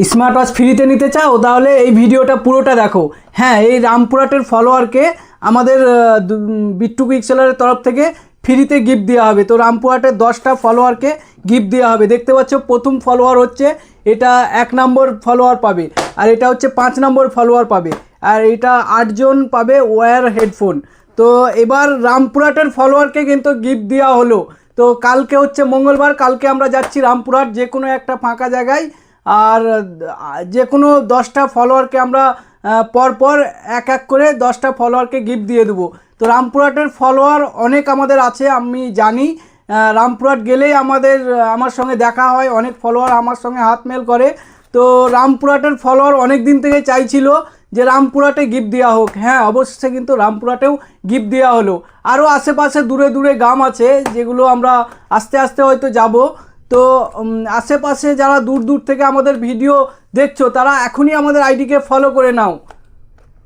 Smart watch ফ্রিতে নিতে চাও তাহলে এই ভিডিওটা পুরোটা দেখো। হ্যাঁ, এই রামপুরহাটের ফলোয়ারকে আমাদের বিট্টু কুইক সেলারের তরফ থেকে ফ্রিতে গিফট দেওয়া হবে। তো রামপুরহাটের 10টা ফলোয়ারকে গিফট দেওয়া হবে। দেখতে পাচ্ছ প্রথম ফলোয়ার হচ্ছে এটা 1 নম্বর ফলোয়ার পাবে, আর এটা হচ্ছে 5 নম্বর ফলোয়ার পাবে, আর এটা 8 জন পাবে ওয়্যার হেডফোন। তো এবার রামপুরহাটের ফলোয়ারকে কিন্তু গিফট দেওয়া হলো। তো কালকে হচ্ছে মঙ্গলবার, কালকে আমরা যাচ্ছি রামপুরহাট যে কোনো একটা ফাঁকা জায়গায়, আর যে কোনো 10টা ফলোয়ারকে আমরা পরপর এক এক করে 10টা ফলোয়ারকে গিফট দিয়ে দেবো। তো রামপুরহাটের ফলোয়ার অনেক আমাদের আছে, আমি জানি। রামপুরহাট গেলেই আমার সঙ্গে দেখা হয়, অনেক ফলোয়ার আমার সঙ্গে হাত মেল করে। তো রামপুরহাটের ফলোয়ার অনেক দিন থেকে চাইছিল যে রামপুরহাটে গিফট দেওয়া হোক। হ্যাঁ, অবশ্যই কিন্তু রামপুরহাটেও গিফট দেওয়া হলো। আরও আশেপাশে দূরে দূরে গ্রাম আছে যেগুলো আমরা আস্তে আস্তে হয়তো যাব। তো আশেপাশে যারা দূর দূর থেকে আমাদের ভিডিও দেখছো তারা এখনই আমাদের আইডিকে ফলো করে নাও।